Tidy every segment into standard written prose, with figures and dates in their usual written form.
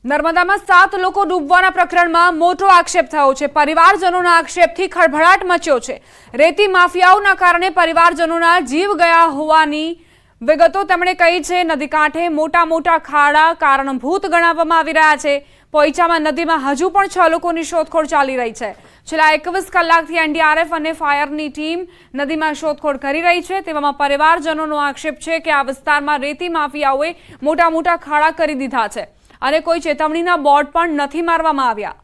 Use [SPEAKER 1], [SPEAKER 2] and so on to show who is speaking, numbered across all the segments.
[SPEAKER 1] નર્મદામાં 7 લોકો ડૂબવાના પ્રકરણમાં મોટો આક્ષેપ થયો છે। પરિવારજનોના આક્ષેપથી ખળભળાટ મચ્યો છે। રેતી માફિયાઓના કારણે પરિવારજનોના જીવ ગયા હોવાની વિગતો તેમણે કહી છે। નદી કાંઠે મોટા મોટા ખાડા કારણભૂત ગણાવવામાં આવી રહ્યા છે। પોઈચામાં નદીમાં હજુ પણ 6 લોકોની શોધખોળ ચાલી રહી છે। છેલ્લા 21 કલાકથી એનડીઆરએફ અને ફાયરની ટીમ નદીમાં શોધખોળ કરી રહી છે। તેવામાં પરિવારજનોનો આક્ષેપ છે કે આ વિસ્તારમાં રેતી માફિયાઓએ મોટા મોટા ખાડા કરી દીધા છે અને કોઈ ચેતવણીના બોર્ડ પણ નથી મારવામાં આવ્યા।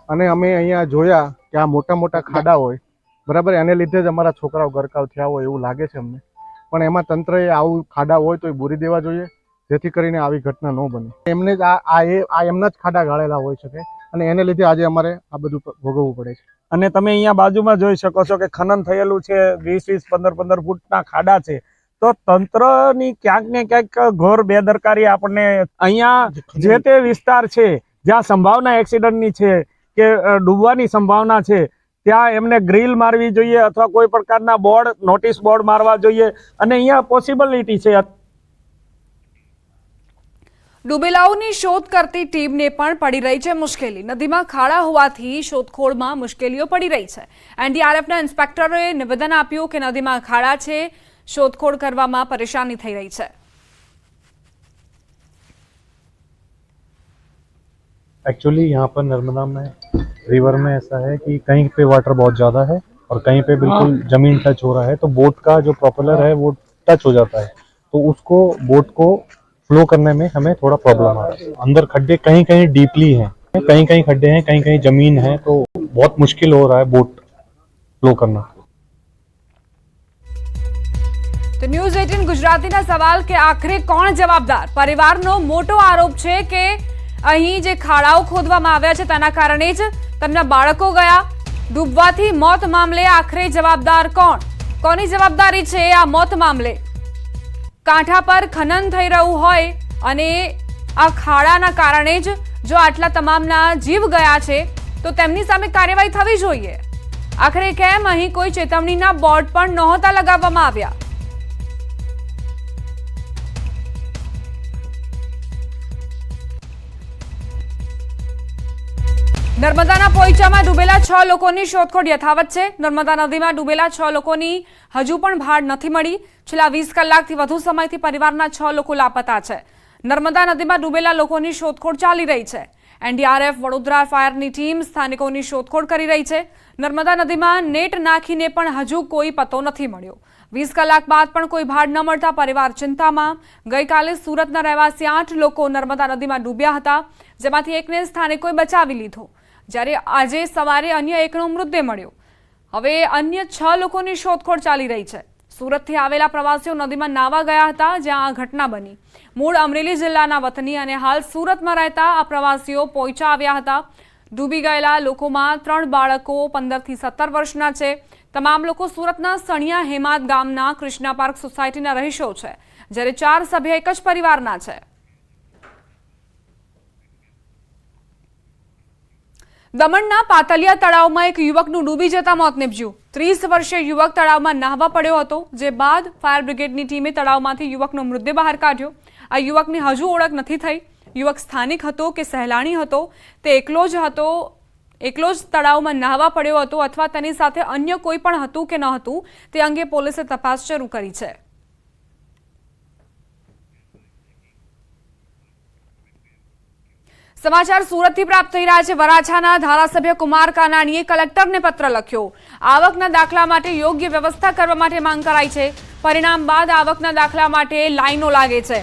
[SPEAKER 2] અને અમે અહીંયા જોયા કે આ મોટા મોટા ખાડા હોય બરાબર, એને લીધે જ અમારા છોકરાઓ ગરકાવ થયા હોય એવું લાગે છે અમને। પણ એમાં તંત્રએ આવું ખાડા હોય તો એ બોરી દેવા જોઈએ, જેથી કરીને આવી ઘટના ન બને। એમને જ આ એમના જ ખાડા ગાળેલા હોઈ શકે અને એને લીધે આજે અમારે આ બધું ભોગવવું પડે છે।
[SPEAKER 3] અને તમે અહીંયા બાજુમાં જોઈ શકો છો કે ખનન થયેલું છે, 20-20, 15-15 ફૂટના ખાડા છે। તો તંત્રની ક્યાંક ને ક્યાંક ઘોર બેદરકારી આપણને અહીંયા જે તે વિસ્તાર છે જ્યાં સંભાવના એક્સિડન્ટની છે કે ડૂબવાની સંભાવના છે ત્યાં એમને ગ્રીલ મારવી જોઈએ અથવા કોઈ પ્રકારના બોર્ડ, નોટિસ બોર્ડ મારવા જોઈએ। અને અહીંયા પોસિબિલિટી છે
[SPEAKER 1] ડૂબેલાઓની શોધ કરતી ટીમને પણ પડી રહી છે મુશ્કેલી। નદીમાં ખાડા હોવાથી શોધખોળમાં મુશ્કેલીઓ પડી રહી છે। એનડીઆરએફના ઇન્સ્પેક્ટરોએ નિવેદન આપ્યું કે નદીમાં ખાડા છે, શોધખોળ કરવામાં પરેશાની થઈ રહી છે।
[SPEAKER 4] एक्चुअली यहाँ पर नर्मदा में रिवर में ऐसा है कि कहीं पे वाटर बहुत ज़्यादा है और कहीं पे बिल्कुल ज़मीन टच हो रहा है, तो बोट का जो प्रोपेलर है वो टच हो जाता है, तो उसको बोट को फ्लो करने में हमें थोड़ा प्रॉब्लम आ रहा है। अंदर खड्डे कहीं कहीं डीपली हैं, कहीं कहीं खड्डे हैं, कहीं कहीं ज़मीन है, तो बहुत मुश्किल हो रहा है बोट फ्लो करना।
[SPEAKER 1] तो न्यूज़ 18 गुजरातीना सवाल के आखिर कोण जवाबदार? परिवारनो मोटो आरोप छे के અહીં જે ખાડાઓ ખોદવામાં આવ્યા છે તેના કારણે જ તેમના બાળકો ગયા। ડૂબવાથી મોત મામલે આખરે જવાબદાર કોણ? કોની જવાબદારી છે આ મોત મામલે? કાંઠા પર ખનન થઈ રહ્યું હોય અને આ ખાડાના કારણે જ જો આટલા તમામના જીવ ગયા છે તો તેમની સામે કાર્યવાહી થવી જોઈએ। આખરે કેમ અહીં કોઈ ચેતવણીના બોર્ડ પણ નહોતા લગાવવામાં આવ્યા? નર્મદાના પોઈચામાં ડૂબેલા 6 લોકોની શોધખોળ યથાવત છે। નર્મદા નદીમાં ડૂબેલા 6 લોકોની હજુ પણ ભાળ નથી મળી। છેલ્લા 20 કલાકથી વધુ સમયથી પરિવારના 6 લોકો લાપતા છે। નર્મદા નદીમાં ડૂબેલા લોકોની શોધખોળ ચાલી રહી છે। એનડીઆરએફ, વડોદરા ફાયરની ટીમ સ્થાનિકોની શોધખોળ કરી રહી છે। નર્મદા નદીમાં નેટ નાખીને પણ હજુ કોઈ પતો નથી મળ્યો। 20 કલાક બાદ પણ કોઈ ભાળ ન મળતા પરિવાર ચિંતામાં। ગઈકાલે સુરતના રહેવાસી 8 લોકો નર્મદા નદીમાં ડૂબ્યા હતા, જેમાંથી એકને સ્થાનિકોએ બચાવી લીધો, જ્યારે આજે સવારે અન્ય એકનો મૃતદેહ મળ્યો। હવે અન્ય 6 લોકોની શોધખોળ ચાલી રહી છે। સુરતથી આવેલા પ્રવાસીઓ નદીમાં નાવા ગયા હતા જ્યાં આ ઘટના બની। મૂળ અમરેલી જિલ્લાના વતની અને હાલ સુરતમાં રહેતા આ પ્રવાસીઓ પોઈચા આવ્યા હતા। ડૂબી ગયેલા લોકોમાં 3 બાળકો 15 થી 17 વર્ષના છે। તમામ લોકો સુરતના સણિયા હેમાદ ગામના કૃષ્ણા પાર્ક સોસાયટીના રહીશો છે, જ્યારે 4 સભ્ય એક જ પરિવારના છે। દમણના પાતલિયા તળાવમાં એક યુવકનું ડૂબી જતા મોત નીપજ્યું। 30 વર્ષીય યુવક તળાવમાં નહાવા પડ્યો હતો, જે બાદ ફાયર બ્રિગેડની ટીમે તળાવમાંથી યુવકનો મૃતદેહ બહાર કાઢ્યો। આ યુવકની હજુ ઓળખ નથી થઈ। યુવક સ્થાનિક હતો કે સહેલાણી હતો, તે એકલો જ તળાવમાં નહાવા પડ્યો હતો અથવા તેની સાથે અન્ય કોઈ પણ હતું કે ન હતું તે અંગે પોલીસે તપાસ શરૂ કરી છે। समाचार सूरत प्राप्त थई रह्या छे। वराछाना धारासभ्य कुमार कानाणीए कलेक्टरने पत्र लख्यो। आवकना दाखला माटे योग्य व्यवस्था करवा माटे मांग कराई छे। परिणाम बाद आवकना दाखला माटे लाइनो लागे छे।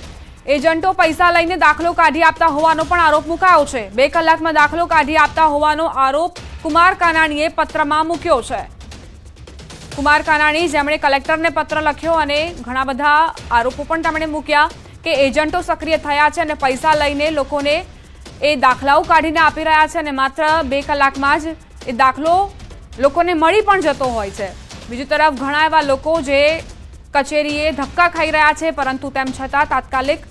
[SPEAKER 1] एजंटो पैसा लईने दाखलो काढी आपता होवानो पण आरोप मुकायो छे। 2 कलाकमां दाखलो काढी आपता होवानो आरोप कुमार कानाणीए पत्रमां मूक्यो छे। कुमार कानाणी जेमणे कलेक्टरने पत्र लख्यो अने घणा बधा आरोपो पण તેમણે મૂક્યા કે એજન્ટો સક્રિય થયા છે અને પૈસા લઈને લોકોને એ દાખલાઓ કાઢીને આપી રહ્યા છે અને માત્ર 2 કલાકમાં જ એ દાખલો લોકોને મળી પણ જતો હોય છે। બીજી તરફ ઘણા એવા લોકો જે કચેરીએ ધક્કા ખાઈ રહ્યા છે, પરંતુ તેમ છતાં તાત્કાલિક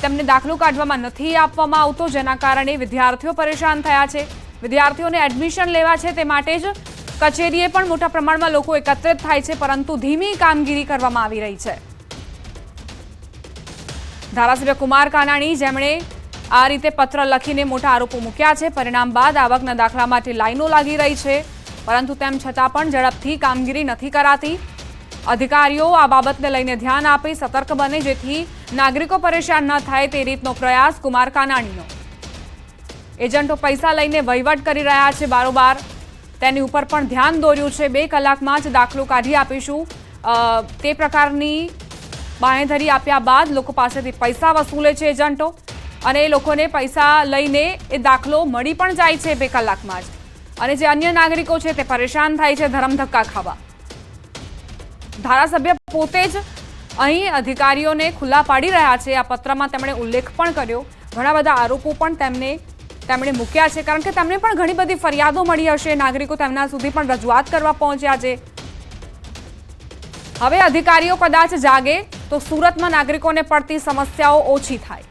[SPEAKER 1] તેમને દાખલો કાઢવામાં નથી આપવામાં આવતો, જેના કારણે વિદ્યાર્થીઓ પરેશાન થયા છે। વિદ્યાર્થીઓને એડમિશન લેવા છે તે માટે જ કચેરીએ પણ મોટા પ્રમાણમાં લોકો એકત્રિત થાય છે, પરંતુ ધીમી કામગીરી કરવામાં આવી રહી છે. ધારાસભ્ય કુમાર કાનાણી, જેમણે આ રીતે પત્ર લખીને મોટા આરોપો મૂક્યા છે. પરિણામ બાદ આવકના દાખલા માટે લાઈનો લાગી રહી છે, પરંતુ તેમ છતાં પણ ઝડપથી કામગીરી નથી કરાતી. અધિકારીઓ આ બાબતને લઈને ધ્યાન આપે, સતર્ક બને, જેથી નાગરિકો પરેશાન ન થાય તે રીતનો પ્રયાસ કુમાર કાનાણીનો. એજન્ટો પૈસા લઈને વહીવટ કરી રહ્યા છે બારોબાર, તેની ઉપર પણ ધ્યાન દોર્યું છે. 2 કલાકમાં જ દાખલો કાઢી આપીશું તે પ્રકારની બાંહેધરી આપ્યા બાદ લોકો પાસેથી પૈસા વસૂલે છે એજન્ટો, અને એ લોકોને પૈસા લઈને એ દાખલો મળી પણ જાય છે 2 કલાકમાં જ. અને જે અન્ય નાગરિકો છે તે પરેશાન થાય છે ધરમધક્કા ખાવા. ધારાસભ્ય પોતે જ અહીં અધિકારીઓને ખુલ્લા પાડી રહ્યા છે. આ પત્રમાં તેમણે ઉલ્લેખ પણ કર્યો, ઘણા બધા આરોપો પણ તેમણે મૂક્યા છે, કારણ કે તેમને પણ ઘણી બધી ફરિયાદો મળી હશે. નાગરિકો તેમના સુધી પણ રજૂઆત કરવા પહોંચ્યા છે. હવે અધિકારીઓ કદાચ જાગે તો સુરતમાં નાગરિકોને પડતી સમસ્યાઓ ઓછી થાય.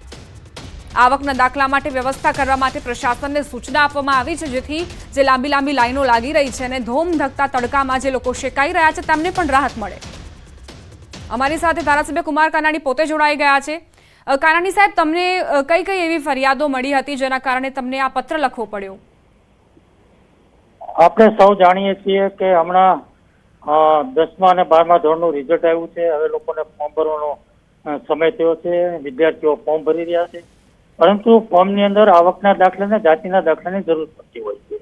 [SPEAKER 1] આવકના દાખલા માટે વ્યવસ્થા કરવા માટે પ્રશાસનને સૂચના આપવામાં આવી છે, જેથી જે લાંબી લાંબી લાઈનો લાગી રહી છે અને ધોમ ધકતા તડકામાં જે લોકો શેકાઈ રહ્યા છે તેમને પણ રાહત મળે. અમારી સાથે ધારાસભ્ય કુમાર કાનાણી પોતે જોડાઈ ગયા છે. કાનાણી સાહેબ, તમને કઈ કઈ એવી ફરિયાદો મળી હતી જેના કારણે તમને આ પત્ર લખવો પડ્યો?
[SPEAKER 5] આપણે સૌ જાણીએ છીએ કે હમણાં 10મા અને 12મા ધોરણનું રિઝલ્ટ આવ્યું છે. હવે લોકોને ફોર્મ ભરવાનો સમય થયો છે. વિદ્યાર્થીઓ ફોર્મ ભરી રહ્યા છે, પરંતુ ફોર્મની અંદર આવકના દાખલા અને જાતિના દાખલાની જરૂર પડતી હોય છે.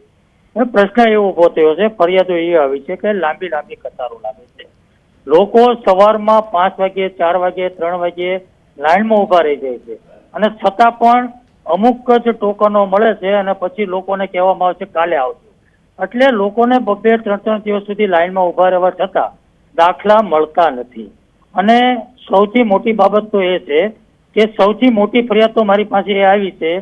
[SPEAKER 5] હવે પ્રશ્ન એવો ઉભો થયો છે, ફરિયાદો એ આવી છે કે લાંબી લાંબી કતારો લાગે છે. લોકો સવારમાં 5 વાગે, 4 વાગે, 3 વાગે લાઈનમાં ઊભા રહી જાય છે, અને છતાં પણ અમુક જ ટોકનો મળે છે, અને પછી લોકોને કહેવામાં આવે છે કાલે આવશે. એટલે લોકોને 2-3 દિવસ સુધી લાઈનમાં ઊભા રહેવા છતાં દાખલા મળતા નથી. અને સૌથી મોટી બાબત તો એ છે કે સૌથી મોટી ફરિયાદ તો મારી પાસે એ આવી છે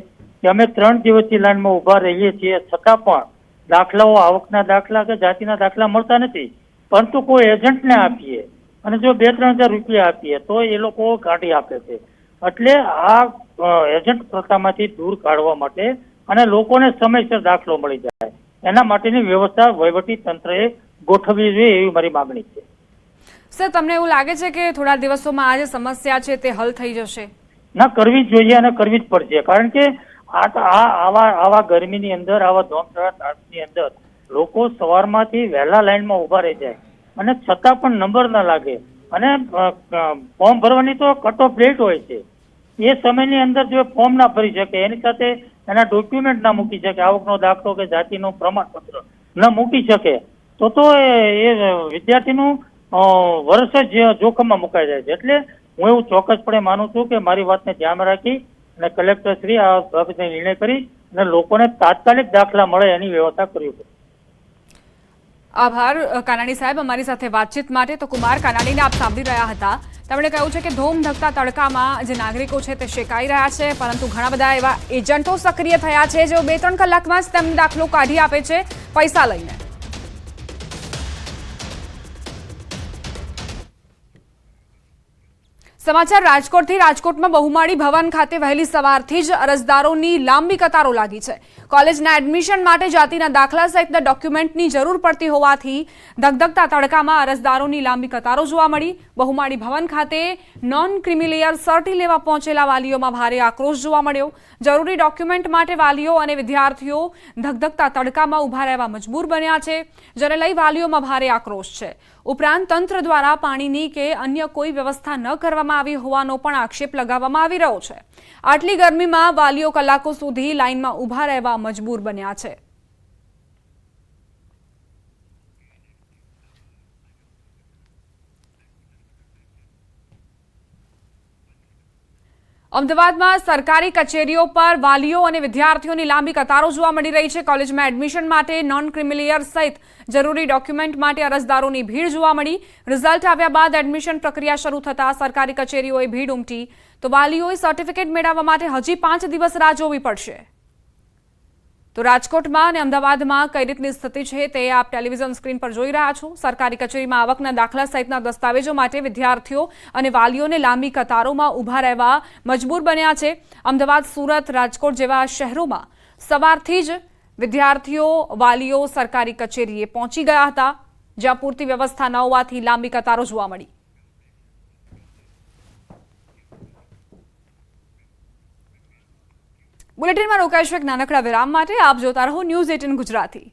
[SPEAKER 5] કે અમે 3 દિવસથી લાઈનમાં ઊભા રહીએ છીએ, છતાં પણ દાખલાઓ, આવકના દાખલા કે જાતિના દાખલા મળતા નથી. પરંતુ કોઈ એજન્ટને આપીએ અને જો 2-3 હજાર રૂપિયા આપીએ તો એ લોકો કાઢી આપે છે. એટલે આ એજન્ટ પ્રથામાંથી દૂર કાઢવા માટે અને લોકોને સમયસર દાખલો મળી જાય એના માટેની વ્યવસ્થા વહીવટી તંત્રએ ગોઠવવી જોઈએ એવી મારી માંગણી છે.
[SPEAKER 1] સર, તમને એવું લાગે છે કે થોડા દિવસોમાં આ જે સમસ્યા છે તે હલ થઈ જશે?
[SPEAKER 5] ના, કરવી જ જોઈએ અને કરવી જ પડશે. કારણ કે આવા ગરમીની અંદર, આવા ધોમધડાની અંદર લોકો સવારમાંથી વહેલા લાઈનમાં ઊભા રહી જાય અને છતાં પણ નંબર ન લાગે. અને ફોર્મ ભરવાની તો કટ ઓફ ડેટ હોય છે. એ સમયની અંદર જો ફોર્મ ના ભરી શકે, એની સાથે એના ડોક્યુમેન્ટ ના મૂકી શકે, આવકનો દાખલો કે જાતિનું પ્રમાણપત્ર ન મૂકી શકે, તો એ વિદ્યાર્થીનું વર્ષ જ જોખમમાં મુકાઈ જાય છે. એટલે હું એવું ચોક્કસપણે માનું છું કે મારી વાતને ધ્યાનમાં રાખી અને કલેક્ટર શ્રી આ બાબતે નિર્ણય કરી અને લોકોને તાત્કાલિક દાખલા મળે એની વ્યવસ્થા કરવી પડે.
[SPEAKER 1] આભાર કાનાણી સાહેબ, અમારી સાથે વાતચીત માટે. તો કુમાર કાનાણીને આપ સાંભળી રહ્યા હતા. તેમણે કહ્યું છે કે ધોમ ધકતા તડકામાં જે નાગરિકો છે તે શેકાઈ રહ્યા છે, પરંતુ ઘણા બધા એવા એજન્ટો સક્રિય થયા છે જેઓ 2-3 કલાકમાં જ તેમને દાખલો કાઢી આપે છે પૈસા લઈને. સમાચાર રાજકોટથી. રાજકોટમાં બહુમાળી ભવન ખાતે વહેલી સવારથી જ અરજદારોની લાંબી કતારો લાગી છે. કોલેજના એડમિશન માટે જાતિના દાખલા સહિતના ડોક્યુમેન્ટની જરૂર પડતી હોવાથી ધગધગતા તડકામાં અરજદારોની લાંબી કતારો જોવા મળી. બહુમાળી ભવન ખાતે નોન ક્રિમિલિયર સર્ટી લેવા પહોંચેલા વાલીઓમાં ભારે આક્રોશ જોવા મળ્યો. જરૂરી ડોક્યુમેન્ટ માટે વાલીઓ અને વિદ્યાર્થીઓ ધગધગતા તડકામાં ઊભા રહેવા મજબૂર બન્યા છે, જેને લઈ વાલીઓમાં ભારે આક્રોશ છે. ઉપરાંત તંત્ર દ્વારા પાણીની કે અન્ય કોઈ વ્યવસ્થા ન કરવામાં આવી હોવાનો પણ આક્ષેપ લગાવવામાં આવી રહ્યો છે. આટલી ગરમીમાં વાલીઓ કલાકો સુધી લાઇનમાં ઊભા રહેવા મજબૂર બન્યા છે. અમદાવાદમાં સરકારી કચેરીઓ પર વાલીઓ અને વિદ્યાર્થીઓની લાંબી કતારો જોવા મળી રહી છે. કોલેજમાં એડમિશન માટે નોન ક્રિમિલિયર સહિત જરૂરી ડોક્યુમેન્ટ માટે અરજદારોની ભીડ જોવા મળી. રિઝલ્ટ આવ્યા બાદ એડમિશન પ્રક્રિયા શરૂ થતાં સરકારી કચેરીઓએ ભીડ ઉમટી, તો વાલીઓએ સર્ટિફિકેટ મેળવવા માટે હજી 5 દિવસ રાહ જોવી પડશે. તો રાજકોટમાં અને અમદાવાદમાં કઈ રીતની સ્થિતિ છે તે આપ ટેલિવિઝન સ્ક્રીન પર જોઈ રહ્યા છો. સરકારી કચેરીમાં આવકના દાખલા સહિતના દસ્તાવેજો માટે વિદ્યાર્થીઓ અને વાલીઓને લાંબી કતારોમાં ઊભા રહેવા મજબૂર બન્યા છે. અમદાવાદ, સુરત, રાજકોટ જેવા શહેરોમાં સવારથી જ વિદ્યાર્થીઓ વાલીઓ સરકારી કચેરીએ પહોંચી ગયા હતા, જ્યાં પૂરતી વ્યવસ્થા ન હોવાથી લાંબી કતારો જોવા મળી. બુલેટિનમાં રોકાઈશું એક નાનકડા વિરામ માટે. આપ જોતા રહો ન્યૂઝ 18 ગુજરાતી.